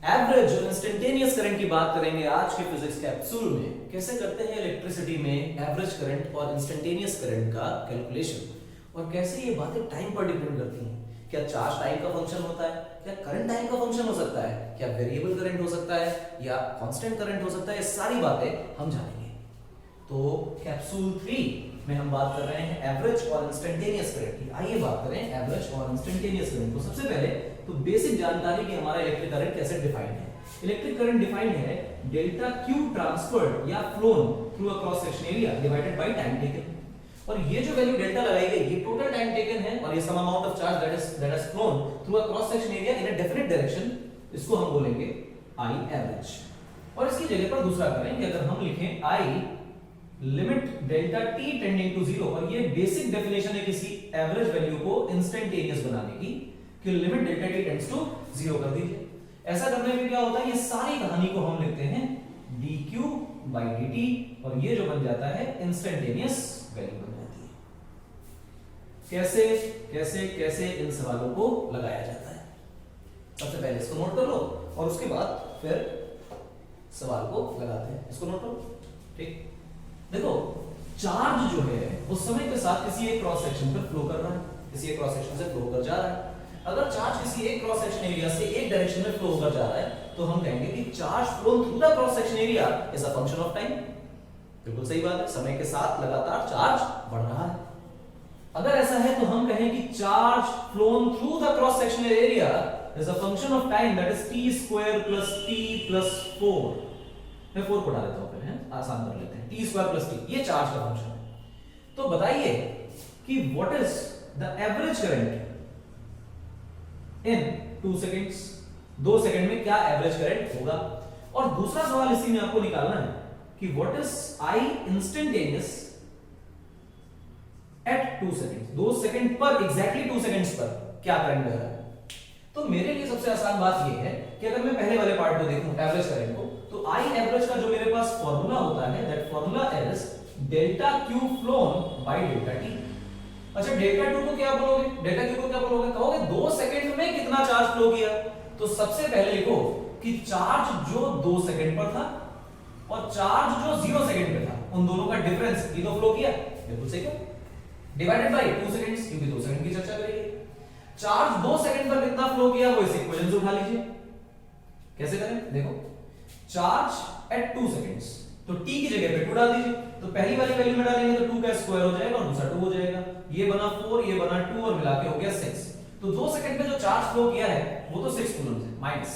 Average और instantaneous current की बात करेंगे आज के फिजिक्स कैप्सूल में। कैसे करते हैं इलेक्ट्रिसिटी में एवरेज करंट और इंस्टेंटेनियस करंट का कैलकुलेशन, और कैसे ये बातें टाइम पर डिपेंड करती हैं। क्या चार्ज टाइम का फंक्शन होता है, क्या करंट टाइम का फंक्शन हो सकता है, क्या वेरिएबल करंट हो सकता है या कांस्टेंट करंट हो सकता है, ये सारी बातें हम जानेंगे। तो कैप्सूल 3 में हम बात कर रहे हैं एवरेज और इंस्टेंटेनियस करंट की। आइए बात करें एवरेज और इंस्टेंटेनियस करंट को। सबसे पहले तो बेसिक जानकारी कि हमारा इलेक्ट्रिक करंट कैसे डिफाइंड है। इलेक्ट्रिक करंट डिफाइंड है डेल्टा क्यू ट्रांसफर्ड या phloem through a cross section area divided by time taken. और ये जो वैल्यू डेल्टा लगाई गई ये टोटल टाइम टेकन है, और ये some amount of charge that has flown through a cross section area in a definite direction, इसको हम बोलेंगे आई एवरेज। और इसकी जगह पर दूसरा करेंगे, अगर हम लिखें I limit delta T tending to zero, और ये बेसिक डेफिनेशन है किसी एवरेज वैल्यू को इंस्टेंटेनियस बनाने की, कि limit delta t tends to zero कर दीजिए। ऐसा करने में क्या होता है, ये सारी कहानी को हम लिखते हैं dq by dt, और ये जो बन जाता है इंस्टेंटेनियस वैल्यू बन जाती है। कैसे कैसे कैसे इन सवालों को लगाया जाता है, सबसे पहले इसको नोट कर लो और उसके बाद फिर सवाल को लगाते हैं। इसको नोट करो, ठीक। देखो, चार्ज जो है वो समय के साथ किसी एक क्रॉस सेक्शन पर फ्लो कर रहा है, किसी एक क्रॉस सेक्शन से फ्लो कर जा रहा है। अगर चार्ज किसी एक क्रॉस सेक्शन एरिया से एक डायरेक्शन में फ्लो होकर जा रहा है तो हम कहेंगे कि charge flow through the cross section area is a function of time. बिल्कुल सही बात है, समय के साथ लगातार चार्ज बढ़ रहा है। अगर ऐसा है तो हम कहें कि charge phloem through the cross sectional area is a function of time that is t square plus t plus 4। मैं 4 को डाल देता हूं, फिर है आसान कर लेते हैं। t स्क्वायर प्लस t ये चार्ज का फंक्शन है। तो बताइए कि what is the average current in 2 seconds. 2 second में क्या एवरेज करंट होगा। और दूसरा सवाल इसी में आपको निकालना है कि what is I instantaneous at 2 seconds. 2 second पर एग्जैक्टली 2 सेकंड्स पर क्या करंट बह रहा है। तो मेरे लिए सबसे आसान बात यह है कि अगर मैं पहले वाले पार्ट को देखूं एवरेज करंट को, तो आई एवरेज का जो मेरे पास फॉर्मूला होता है that formula is delta Q phloem by delta T. अच्छा, डेल्टा टू को क्या बोलोगे, डेल्टा क्यू को क्या बोलोगे, कहोगे 2 सेकंड में कितना चार्ज फ्लो किया। तो सबसे पहले लिखो कि चार्ज जो 2 सेकंड पर था और चार्ज जो 0 सेकंड पे था, उन दोनों का डिफरेंस कितना फ्लो किया। बिल्कुल सही है, डिवाइडेड बाय 2 सेकंड्स, क्योंकि 2 सेकंड की चर्चा करेंगे। चार्ज 2 सेकंड पर कितना फ्लो किया वो इस इक्वेशन से उठा लीजिए। कैसे करें, देखो, चार्ज एट 2 सेकंड्स, तो t की जगह पे 2 डाल दीजिए। तो पहली वाली वैल्यू में डालेंगे तो 2 का स्क्वायर हो जाएगा और दूसरा 2 हो जाएगा। ये बना 4, ये बना 2 और मिला के हो गया 6। तो 2 सेकंड में जो चार्ज फ्लो किया है वो तो 6 कूलम्ब है, माइनस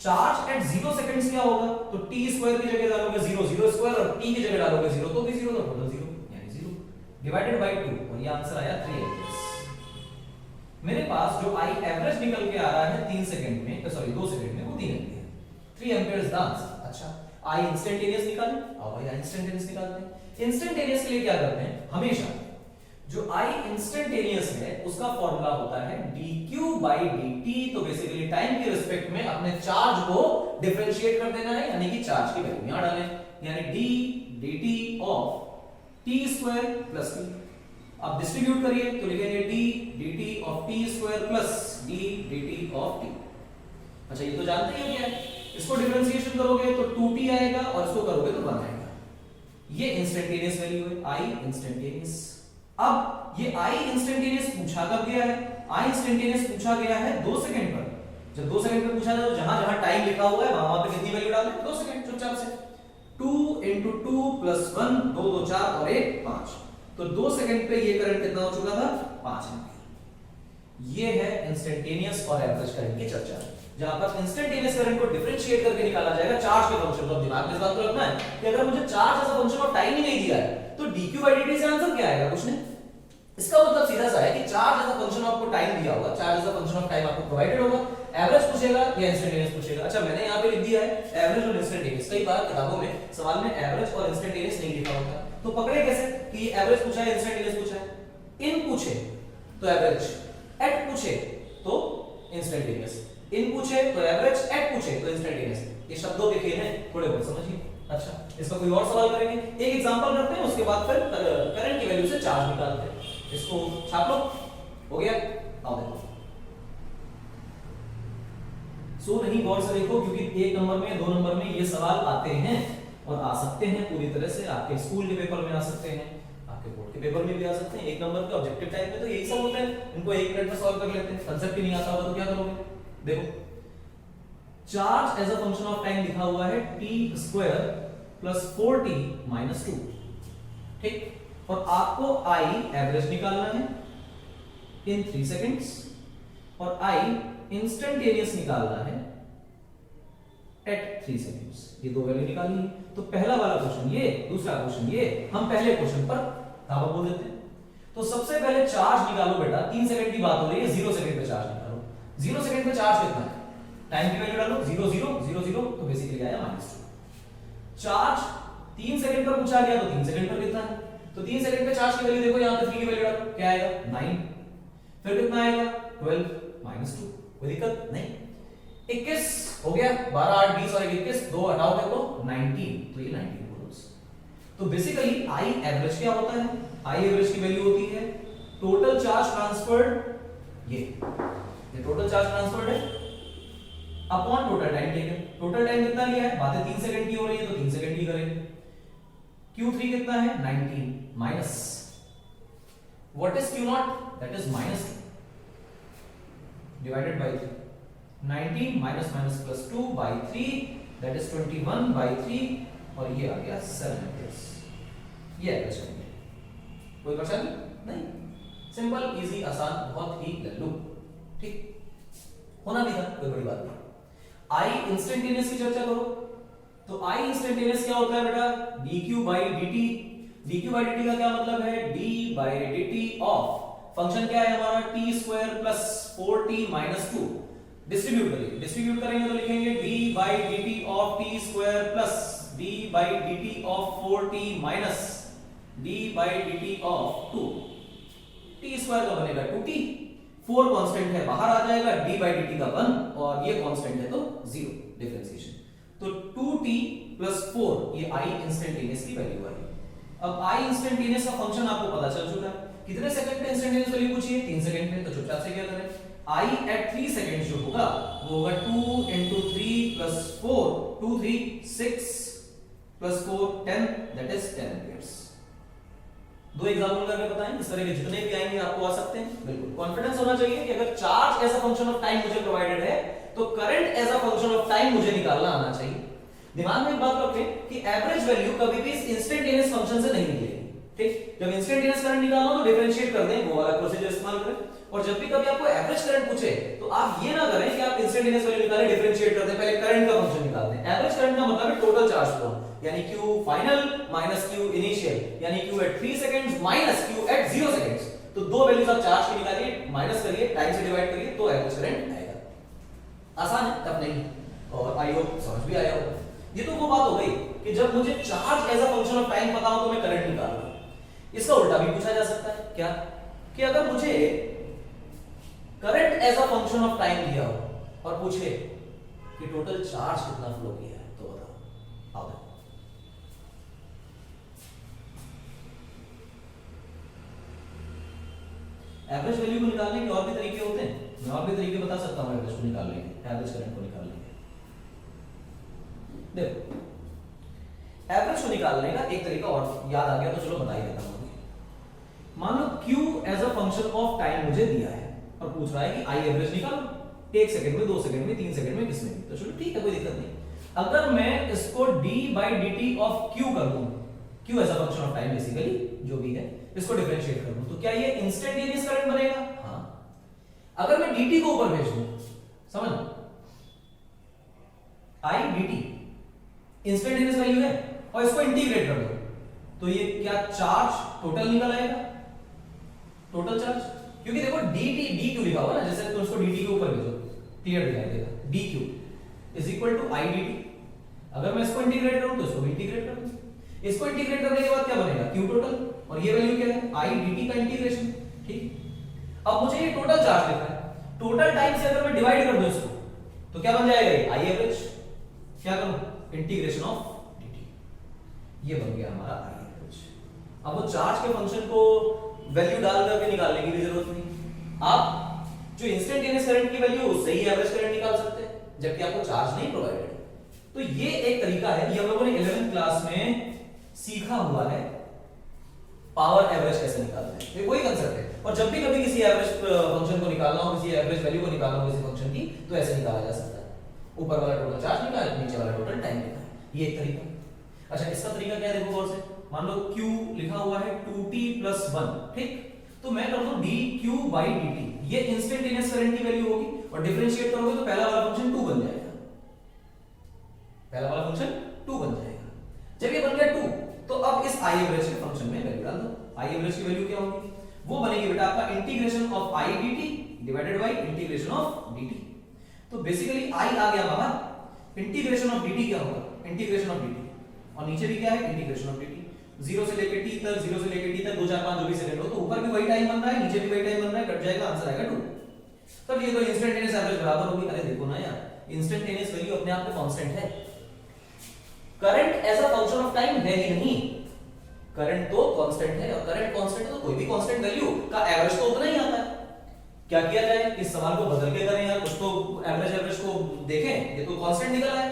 चार्ज एट 0 सेकंड्स क्या होगा, तो t स्क्वायर की जगह डालोगे 0, 0 स्क्वायर, और t की जगह डालोगे 0 तो भी 0, तो टोटल 0 यानी 0 डिवाइडेड बाय 2, और ये आंसर आया 3 एम्पियर्स। मेरे पास जो आई एवरेज निकल के आ रहा है 3 सेकंड में, सॉरी 2 सेकंड में, वो 3 एम्पियर, 3 एम्पियर द आंसर। अच्छा, आई इंस्टेंटेनियस निकालें। अब आई इंस्टेंटेनियस निकालते हैं। इंस्टेंटेनियस के लिए क्या करते हैं, हमेशा जो आई इंस्टेंटेनियस है उसका फॉर्मूला होता है dq by dt। तो बेसिकली टाइम के रिस्पेक्ट में अपने चार्ज को डिफरेंशिएट कर देना है, यानी कि चार्ज की वैल्यू यहां डालें, यानी d dt of t square plus t। अब डिस्ट्रीब्यूट करिए तो लिखेंगे d dt of t square plus d dt of t। अच्छा, ये तो जानते ही हो क्या है। इसको डिफरेंशिएशन करोगे तो 2t आएगा और इसको करोगे तो 1 आएगा। ये इंस्टेंटेनियस वैल्यू है, आई इंस्टेंटेनियस। अब ये आई इंस्टेंटेनियस पूछा कब गया है, आई इंस्टेंटेनियस पूछा गया है 2 सेकंड पर। जब 2 सेकंड पर पूछा था तो जहां जहां टाइम लिखा हुआ है वहां पे कितनी वैल्यू डाल दें, 2 सेकंड चुपचाप से। 2 * 2 + 1, 2 2 4 और 1 5। तो 2 सेकंड पे ये करंट कितना हो चुका था, 5 एम्पीयर। ये है इंस्टेंटेनियस और एवरेज करंट की चर्चा, जहां पर इंस्टेंटेनियस करंट को डिफरेंशिएट करके निकाला जाएगा चार्ज के फंक्शन को। दिमाग में इस बात को रखना है कि अगर मुझे charge as a function of time ही नहीं दिया है तो dq by dt से आंसर क्या आएगा, कुछ नहीं। इसका मतलब सीधा सा है कि चार्ज एज अ फंक्शन आपको टाइम दिया होगा, charge as a function of time आपको प्रोवाइडेड होगा। एवरेज पूछेगा या इंस्टेंटेनियस पूछेगा। अच्छा, मैंने यहां पे लिख दिया है एवरेज और इंस्टेंटेनियस। कई बार किताबों में सवाल में एवरेज और इंस्टेंटेनियस नहीं लिखा होता, तो पकड़े कैसे कि एवरेज पूछा है इंस्टेंटेनियस पूछा है। इन पूछे तो एवरेज, एट पूछे तो इंस्टेंटेनियस, इन पूछे तो एवरेज, एट पूछे तो इंस्टेंटेनियस। ये शब्दों के खेल हैं, थोड़े बहुत समझिए। अच्छा, इसका कोई और सवाल करेंगे, एक एग्जांपल करते हैं, उसके बाद फिर करंट की वैल्यू से चार्ज निकालते हैं। इसको छाप लो, हो गया। आओ देखो, सो नहीं, गौर से देखो, क्योंकि 1 नंबर में 2 नंबर में ये सवाल आते हैं और आ सकते हैं पूरी तरह से, आपके स्कूल के पेपर में आ सकते हैं, आपके बोर्ड के पेपर में भी आ सकते हैं। 1 नंबर के ऑब्जेक्टिव टाइप में तो यही सब होता है, इनको 1 मिनट में सॉल्व कर लेते हैं। कंसेप्ट ही नहीं आता होगा तो क्या करोगे? देखो, charge as a function of time लिखा हुआ है t² + 4t - 2, ठीक। और आपको I एवरेज निकालना है इन 3 सेकंड्स और I इंस्टेंटेनियस निकालना है एट 3 सेकंड्स। ये दो वैल्यू निकालनी है। तो पहला वाला क्वेश्चन ये, दूसरा क्वेश्चन ये, हम पहले क्वेश्चन पर धावा बोल देते हैं। तो सबसे पहले चार्ज निकालो बेटा, 3 सेकंड की बात हो रही है, 0 सेकंड पे चार्ज निकालो। 0 सेकंड पे चार्ज कितना है? टाइम की वैल्यू डालो, 0 0 0 0, तो बेसिकली आया -2। चार्ज 3 सेकंड पर पूछा गया तो 3 सेकंड पर कितना है? तो 3 सेकंड पे चार्ज की वैल्यू देखो, यहां पे 3 की वैल्यू डालो, क्या आएगा? 9। फिर कितना आएगा? 12 -2। कोई दिक्कत नहीं। 21 हो गया, 12 8 20 और 21, 2 हटाओगे तो 19, तो ये 19 बोलोस। तो बेसिकली I एवरेज क्या होता है? I एवरेज की वैल्यू होती है टोटल चार्ज ट्रांसफर्ड, ये टोटल चार्ज ट्रांसफर्ड है upon total time taken. Total time कितना लिया है? बातें 3 सेकंड की हो रही है तो 3 सेकंड की करेंगे। Q3 कितना है? 19 minus what is Q0? That is -2 divided by 3। 19 minus minus plus 2 by 3, that is 21 by 3, और ये आ गया 7 एम्पियर्स। ये एवरेज करेंगे। कोई परेशानी नहीं, सिंपल इजी आसान, बहुत ही लल्लू, ठीक। होना भी था, कोई बड़ी बात नहीं। I इंस्टेंटेनियस की चर्चा करो तो I इंस्टेंटेनियस क्या होता है बेटा? dq by dt। dq by dt का क्या मतलब है? d by dt of function क्या है हमारा? t² + 4t - 2। डिस्ट्रीब्यूट करेंगे तो लिखेंगे d by dt of t² + d by dt of 4t minus d by dt of 2। t² का बनेगा 2t, 4 कांस्टेंट है बाहर आ जाएगा, d by dt का 1 और ये कांस्टेंट है तो 0, डिफरेंशिएशन। तो 2t + 4 ये I इंस्टेंटेनियस की वैल्यू है। अब I इंस्टेंटेनियस का फंक्शन आपको पता चल चुका है। कितने सेकंड पे इंस्टेंटेनियस वैल्यू पूछी है? 3 सेकंड में। तो चुपचाप से क्या करें? I at 3 सेकंड जो होगा वो होगा 2 × 3 + 4, 2 3 6 + 4 10, दैट इज 10 एम्पियर्स। दो एग्जांपल करके बताएं, इस तरह के जितने भी आएंगे आपको आ सकते हैं। बिल्कुल कॉन्फिडेंस होना चाहिए कि अगर charge as a function of time मुझे प्रोवाइडेड है तो current as a function of time मुझे निकालना आना चाहिए। दिमाग में एक बात रखें कि एवरेज वैल्यू कभी भी इस इंस्टेंटेनियस फंक्शन से नहीं निकलेगी, ठीक। जब इंस्टेंटेनियस करंट निकालना हो तो डिफरेंशिएट कर दें, वो वाला प्रोसीजर इस्तेमाल करें। और जब भी कभी आपको एवरेज करंट पूछे तो आप ये ना करें कि आप इंस्टेंटेनियस वैल्यू निकालें, डिफरेंशिएट करते हैं, पहले करंट का फंक्शन निकालते हैं। एवरेज करंट का मतलब है टोटल चार्ज फ्लो, यानी Q final minus Q initial, यानी Q at 3 seconds minus Q at 0 seconds. तो दो वैल्यूज आप चार्ज की निकालिए, माइनस करिए, टाइम से डिवाइड करिए, तो एवरेज करंट आएगा। आसान है, टफ नहीं। और आई होप समझ भी आया होगा। ये तो वो बात हो गई कि जब मुझे charge as a function of time पता हो तो मैं करंट निकालूंगा। इसका उल्टा भी पूछा जा सकता है, क्या? कि अगर मुझे current as a function of time दिया हो और पूछे कि टोटल चार्ज कितना फ्लो किया है, तो बताओ। आओ एवरेज वैल्यू को निकालने के और भी तरीके होते हैं, मैं और भी तरीके बता सकता हूं एवरेज को निकालने के, एवरेज करंट को निकालने के। देखो, एवरेज को निकालने का एक तरीका और याद आ गया तो चलो बता ही देता हूं। मान लो Q as a function of time मुझे दिया है और पूछ रहा है कि I एवरेज निकालो, 1 सेकंड में, 2 सेकंड में, 3 सेकंड में, किसमें भी। तो चलो ठीक है, कोई दिक्कत नहीं। अगर मैं इसको d by dt of Q कर दूं, Q as a function of time basically जो भी है, इसको डिफरेंशिएट कर दूं, तो क्या ये इंस्टेंटेनियस करंट बनेगा? हां। अगर मैं dt को ऊपर भेज दूं, समझ, I dt इंस्टेंटेनियस वैल्यू है और इसको इंटीग्रेट कर दो, तो ये क्या चार्ज टोटल निकल आएगा, टोटल चार्ज। क्योंकि देखो dt dq लिखा हुआ ना, जैसे तुम इसको dt के ऊपर भेजो, क्लियर दिखाई देगा, dq is equal to I dt। अगर मैं इसको इंटीग्रेट करूं तो इसको भी इंटीग्रेट कर दूं। इसको इंटीग्रेट करने के बाद क्या बनेगा? q टोटल, और ये वैल्यू क्या है? I dt का इंटीग्रेशन, ठीक। अब मुझे ये टोटल चार्ज लिखा है, टोटल टाइम से अगर मैं डिवाइड कर दूं इसको तो क्या बन जाएगा? ये I एवरेज। क्या करूं? इंटीग्रेशन ऑफ dt, ये बन गया हमारा I एवरेज। अब वो चार्ज के फंक्शन को वैल्यू डाल करके निकालने की भी जरूरत नहीं, आप जो इंस्टेंटेनियस करंट की वैल्यू उससे ही एवरेज करंट निकाल सकते हैं। जबकि आपको चार्ज नहीं प्रोवाइडेड। तो ये एक तरीका है, ये हम लोगों ने 11th क्लास में सीखा हुआ है, पावर एवरेज कैसे निकालते हैं, ये वही कंसेप्ट है। और जब भी कभी किसी एवरेज फंक्शन को निकालना हो, किसी एवरेज वैल्यू को निकालना हो किसी फंक्शन की, तो ऐसे निकाला जा सकता है, ऊपर वाला टोटल चार्ज निकाल, नीचे वाला टोटल टाइम निकाल, ये एक तरीका। अच्छा, इसका तरीका क्या है देखो गौर से, मान लो q लिखा हुआ है 2t + 1, ठीक, तो मैं कर दूं dq/dt, ये इंस्टेंटेनियस करंट की वैल्यू होगी, और डिफरेंशिएट करोगे तो पहला वाला फंक्शन 2 बन जाएगा, पहला वाला फंक्शन 2 बन जाएगा। जब ये बन गया 2, तो अब इस i एवरेज के फंक्शन में वैल्यू डाल दो। i एवरेज की वैल्यू क्या होगी, वो बनेगी बेटा आपका integration of i dt divided by integration of dt। तो बेसिकली i आ गया बाहर, इंटीग्रेशन ऑफ dt क्या होगा, इंटीग्रेशन ऑफ dt, और नीचे भी क्या है, इंटीग्रेशन ऑफ dt। 0 से लेके t तक, 0 से लेके t तक 2 4 5 जो भी सेकंड हो, तो ऊपर भी वही टाइम बन रहा है, नीचे भी वही टाइम बन रहा है, कट जाएगा, आंसर आएगा 2। तब ये तो इंस्टेंटेनियस एवरेज बराबर होगी। अरे देखो ना यार, इंस्टेंटेनियस वैल्यू अपने आप में कांस्टेंट है, current as a function of time है ही नहीं, करंट तो कांस्टेंट है, और करंट कांस्टेंट है तो कोई भी कांस्टेंट वैल्यू का एवरेज तो उतना ही आता है। क्या किया जाए, इस सवाल को बदल के करें या कुछ तो एवरेज को देखें, ये तो कांस्टेंट निकल आया,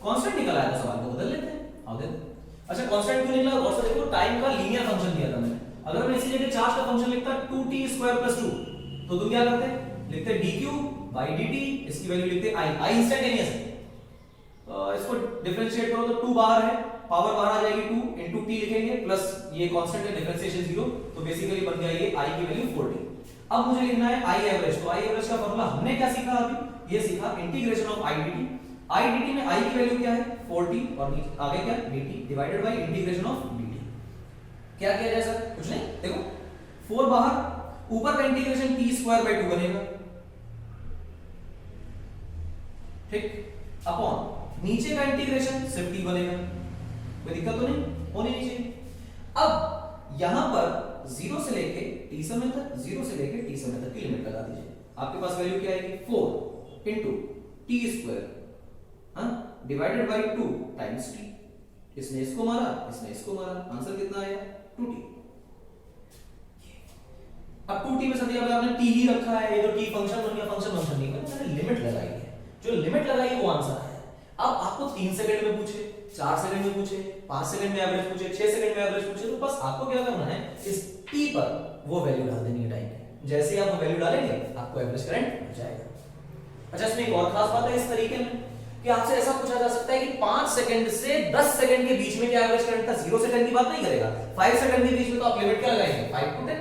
कांस्टेंट निकल आया तो सवाल को बदल लेते हैं, आओ देखो। अच्छा, कांस्टेंट क्यों निकला, और देखो टाइम का लीनियर फंक्शन दिया था मैंने, अगर मैं इसी जगह चार्ज का फंक्शन लिखता 2t² + 2, तो तुम क्या करते, लिखते dq/dt, इसकी वैल्यू लिखते i इंस्टेंटेनियस है, इसको डिफरेंशिएट करो तो 2 बाहर है, पावर बाहर आ जाएगी, 2 into t लिखेंगे, प्लस ये कांस्टेंट है, डिफरेंशिएशन 0, तो बेसिकली बन गया ये i की वैल्यू 40। अब मुझे लिखना है i एवरेज, तो i एवरेज का फार्मूला हमने क्या सीखा अभी, ये सीखा integration of i dt, i dt में i की वैल्यू क्या है 40, और आगे क्या dt divided by integration of dt। क्या किया जाए सर, कुछ नहीं, देखो 4 बाहर, ऊपर का इंटीग्रेशन t²/2 बनेगा, ठीक, अपॉन नीचे का इंटीग्रेशन सिर्फ t बनेगा, कोई दिक्कत तो नहीं होनी नहीं चाहिए। अब यहां पर 0 से लेके t समय तक, 0 से लेके t समय तक की लिमिट लगा दीजिए, आपके पास वैल्यू क्या आएगी 4 into t² divided by 2 times t, इसने इसको मारा, इसने इसको मारा, आंसर कितना आया 2t। अब 2t में सभी आपने t ही रखा है, ये तो t फंक्शन बन गया, फंक्शन नहीं बना, मैंने लिमिट लगाई है, जो लिमिट लगाई वो आंसर है। अब आपको 3 सेकंड में पूछे, 4 सेकंड में पूछे, 5 सेकंड में एवरेज पूछे, 6 सेकंड में एवरेज पूछे, तो बस आपको क्या करना है, इस t पर वो वैल्यू डाल देनी है टाइम पे, जैसे ही आप वैल्यू डालेंगे आपको एवरेज करंट मिल जाएगा। अच्छा, इसमें एक और खास बात है इस तरीके में कि आपसे ऐसा पूछा जा सकता है कि 5 सेकंड से 10 सेकंड के बीच में क्या एवरेज करंट था, 0 सेकंड की बात नहीं करेगा, 5 सेकंड के बीच में तो आप लिमिट क्या लगाएंगे 5 to 10,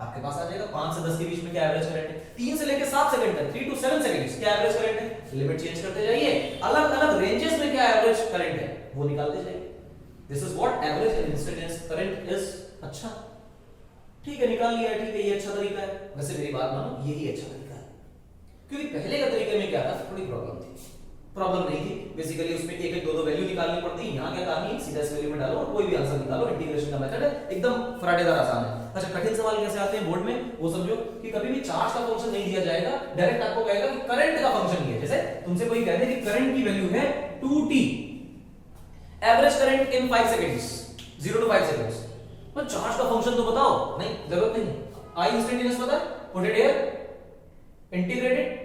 आपके पास आ जाएगा 5 से 10 के बीच में क्या एवरेज करंट है, 3 से लेकर 7 सेकंड तक 3 to 7 सेकंड्स क्या एवरेज करंट है, लिमिट चेंज करते जाइए, अलग-अलग रेंजेस में क्या एवरेज करंट है वो निकालते जाइए। This is what average and instantaneous current is. अच्छा ठीक है, निकाल लिया, ठीक है, ये अच्छा तरीका है, वैसे मेरी बात मानो यही अच्छा तरीका है, क्योंकि पहले का तरीके में क्या था, थोड़ी प्रॉब्लम नहीं थी, बेसिकली उसमें एक एक दो वैल्यू निकालनी पड़ती है, यहाँ क्या काम है, सीधा इस वैल्यू में डालो और कोई भी आंसर निकालो, इंटीग्रेशन का मेथड है, एकदम फराटेदार आसान है। अच्छा, कठिन सवाल कैसे आते हैं बोर्ड में, वो समझो कि कभी भी चार्ज का फंक्शन नहीं दिया जाएगा, डायरेक्ट आपको कहेगा कि करंट का फंक्शन ही है, जैसे तुमसे कोई कह दे कि करंट की वैल्यू है 2t, average current in 5 seconds, 0 to 5 seconds, तो चार्ज का फंक्शन तो बताओ, नहीं जरूरत नहीं, आई इंस्टेंटेनियस पता है, put it here, integrate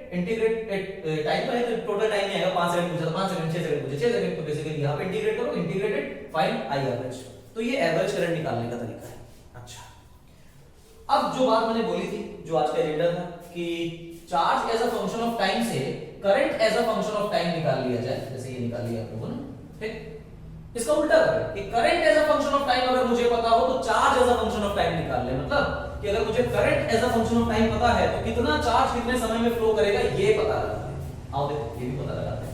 time का है, टोटल टाइम नहीं आएगा, 5 सेकंड पूछा, 5 सेकंड 6 सेकंड पूछे, 6 सेकंड, तो बेसिकली यहां पे इंटीग्रेट करो, इंटीग्रेटेड फाइंड आई एवरेज, तो ये एवरेज करंट निकालने का तरीका है। अच्छा, अब जो बात मैंने बोली थी, जो आज का एजेंडा था कि charge as a function of time से current as a function of time निकाल लिया जाए, जैसे ये निकाल लिया आप लोगों ने, ठीक, इसका उल्टा करें कि current as a function of time अगर मुझे पता हो तो charge as a function of time निकाल ले, मतलब कि अगर मुझे current as a function of time पता है तो कितना चार्ज कितने समय में फ्लो करेगा ये पता लगाते हैं। आओ देखो, ये भी पता लगाते हैं,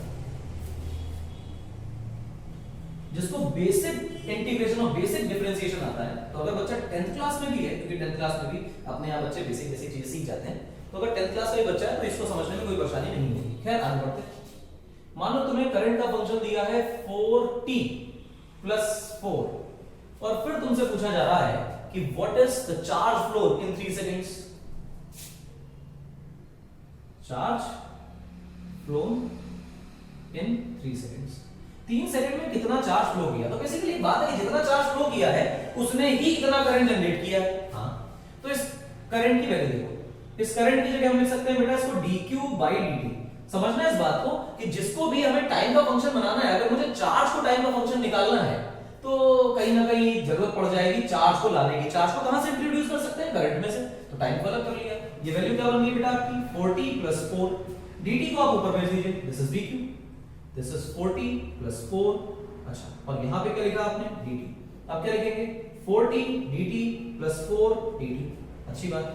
जिसको बेसिक इंटीग्रेशन और बेसिक डिफरेंशिएशन आता है, तो अगर बच्चा 10th क्लास में भी है, क्योंकि 10th क्लास में भी अपने आप बच्चे बेसिक चीजें सीख जाते हैं, तो अगर 10th क्लास में बच्चा है तो इसको समझने में कोई परेशानी नहीं होगी। खैर आगे बढ़ते हैं, मान लो तुम्हें करंट का फंक्शन दिया है 4t + 4 और फिर तुमसे पूछा जा रहा है कि what is the charge flow in 3 seconds, charge flow in 3 seconds, 3 second में कितना चार्ज फ्लो किया, तो बेसिकली एक बात है कि जितना चार्ज फ्लो किया है उसने ही इतना करंट जनरेट किया है। हाँ, तो इस करंट की वैल्यू देखो, इस करंट की जगह हम लिख सकते हैं बेटा इसको dq/dt, समझना है इस बात को कि जिसको भी हमें टाइम का फंक्शन बनाना है, अगर मुझे चार्ज को टाइम का फंक्शन निकालना है तो कहीं ना कहीं जरूरत पड़ जाएगी चार्ज को लाने की। चार्ज को कहां से इंट्रोड्यूस कर सकते हैं? करंट में से। तो टाइम को अलग कर लिया। ये वैल्यू क्या बन गई बेटा आपकी 40 + 4 dt को आप ऊपर भेज दीजिए, this is dq, this is 40 + 4। अच्छा, और यहां पे क्या लिखा आपने? dt। अब क्या लिखेंगे? 40 dt + 4 dt। अच्छी बात।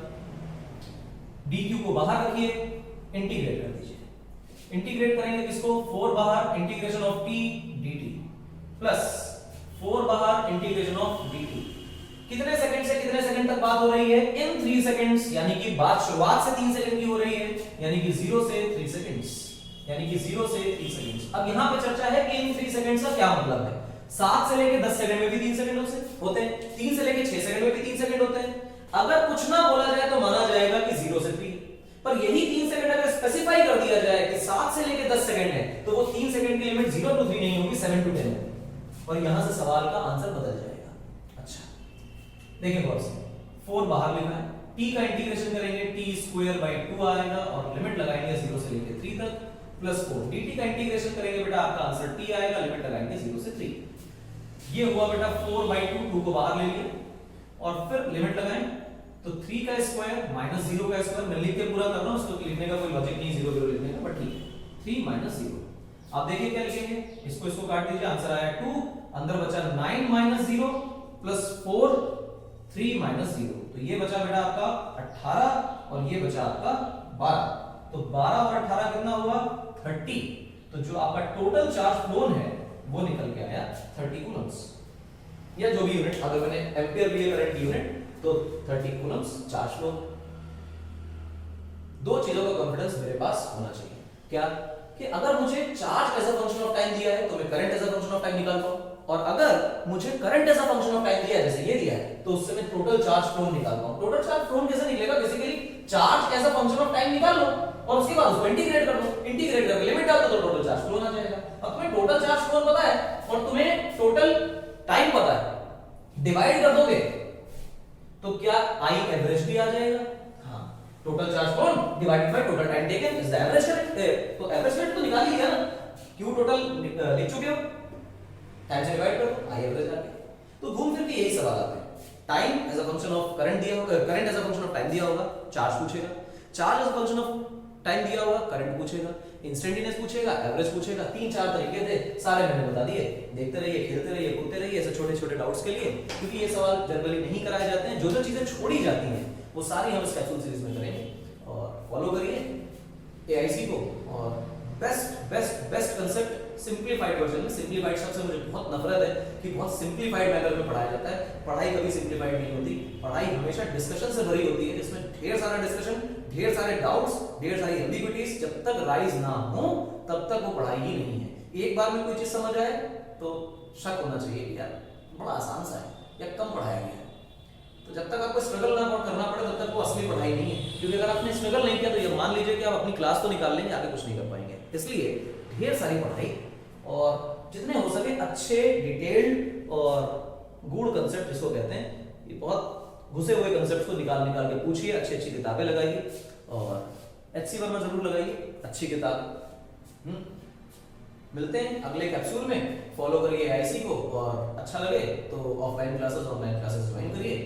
dq को बाहर रखिए, इंटीग्रेट कर दीजिए। इंटीग्रेट करेंगे किसको? 4 बाहर, integration of t dt plus 4 बाहर, इंटीग्रेशन ऑफ dt। कितने सेकंड से कितने सेकंड तक बात हो रही है? इन 3 सेकंड्स, यानी कि बात शुरुआत से 3 सेकंड की हो रही है, यानी कि 0 से 3 सेकंड्स, यानी कि 0 से 3 सेकंड्स। अब यहां पे चर्चा है कि इन 3 सेकंड्स का क्या मतलब है। 7 से लेके 10 सेकंड में भी 3 सेकंड होते हैं, 3 से लेके 6 सेकंड में भी 3 सेकंड होते हैं। अगर कुछ ना बोला जाए तो माना जाएगा कि 0 से 3, पर यही 3 सेकंड अगर स्पेसिफाई कर दिया जाए कि 7 से लेके 10 सेकंड है, तो वो 3 सेकंड की लिमिट 0 to 3 नहीं होगी, 7 to 10 होगी, और यहां से सवाल का आंसर बदल जाएगा। अच्छा, देखिए गौर से, 4 बाहर लिखा है, t का इंटीग्रेशन करेंगे t² 2 आएगा, और लिमिट लगाएंगे 0 से लेके 3 तक, प्लस 4 dt का इंटीग्रेशन करेंगे बेटा, आपका आंसर t आएगा, लिमिट लगाएंगे 0 से 3। ये हुआ बेटा 4/2, 2 को बाहर ले लिए, और फिर लिमिट लगाएं तो 3 का स्क्वायर माइनस 0 का स्क्वायर। मैं लिख के पूरा कर रहा हूं, इसको लिखने का कोई लॉजिक नहीं 0 0 लिखने का, बट ठीक है। 3 - 0। आप देखिए क्या लिखेंगे, इसको काट दीजिए, आंसर आया 2, अंदर बचा 9 - 0 प्लस 4 3 - 0, तो ये बचा बेटा आपका 18, और ये बचा आपका 12। तो 12 और 18 कितना हुआ? 30। तो जो आपका टोटल चार्ज फ्लोन है वो निकल के आया 30 कूलम्स, या जो भी यूनिट, अगर मैंने एम्पियर लिए करंट यूनिट तो 30 कूलम्स चार्ज फ्लो। दो चीजों का कॉन्फिडेंस मेरे पास होना चाहिए, क्या कि अगर मुझे charge as a function of time दिया है तो मैं current as a function of time निकाल पाऊं, और अगर मुझे current as a function of time दिया है, जैसे ये दिया है, तो उससे मैं टोटल चार्ज फ्लो निकाल पाऊं। टोटल चार्ज फ्लो कैसे निकलेगा? Basically charge as a function of time निकाल लो, और उसके बाद उसको इंटीग्रेट कर लो, इंटीग्रेट करके लिमिट डाल दो तो टोटल चार्ज फ्लो आ जाएगा। अब तुम्हें टोटल चार्ज फ्लो पता है और तुम्हें टोटल टाइम पता है, डिवाइड कर दोगे तो क्या आई एवरेज भी आ जाएगा? हाँ, total charge flow divided by total time taken is the average current. तो एवरेज करंट तो निकाल ही लिया ना, क्यू टोटल लिख चुके हो, टाइम से डिवाइड करो, आई एवरेज आ गया। तो घूम फिर के यही सवाल आते हैं। Time as a function of current दिया होगा, current as a function of time दिया होगा, चार्ज पूछेगा, charge as a function of time दिया होगा, करंट पूछेगा, इंस्टेंटेनियस पूछेगा, एवरेज पूछेगा। 3-4 तरीके थे, सारे मैंने बता दिए। देखते रहिए, खेलते रहिए, कूदते रहिए ऐसे छोटे-छोटे डाउट्स के लिए, क्योंकि ये सवाल जनरली नहीं कराए जाते हैं। जो चीजें छोड़ी जाती हैं वो सारी हम इस कैप्सूल सीरीज में करेंगे, और फॉलो करिए एआईसी को। और बेस्ट कांसेप्ट सिंपलीफाइड वर्जन में। सिंपलीफाइड शब्द से मुझे बहुत नफरत है कि बहुत सिंपलीफाइड मैनर में पढ़ाया जाता है। पढ़ाई कभी सिंपलीफाइड नहीं होती, पढ़ाई हमेशा डिस्कशन से भरी होती है, जिसमें ढेर सारा डिस्कशन, ढेर सारे डाउट्स, ढेर सारी एम्बिग्विटीज जब तक राइज ना हो तब तक वो पढ़ाई ही नहीं है। एक बार में कोई चीज समझ आए तो शक होना चाहिए कि यार बड़ा आसान सा है या कम पढ़ाया गया है। तो जब तक आपको स्ट्रगल ना करना पड़े तब तक वो असली पढ़ाई नहीं है, क्योंकि अगर आपने स्ट्रगल नहीं किया तो ये मान लीजिए कि आप अपनी क्लास तो निकाल लेंगे, आगे कुछ नहीं कर पाएंगे। इसलिए ढेर सारी पढ़ाई, और जितने हो सके अच्छे डिटेल्ड और गूढ़ कंसेप्ट जिसको कहते हैं, ये बहुत घुसे हुए कंसेप्ट को निकाल के पूछिए, अच्छी अच्छी किताबें लगाइए, और एचसी वर्मा जरूर लगाइए, अच्छी किताब। मिलते हैं अगले कैप्सूल में। फॉलो करिए आईसी को, और अच्छा लगे तो offline classes online classes join करिए।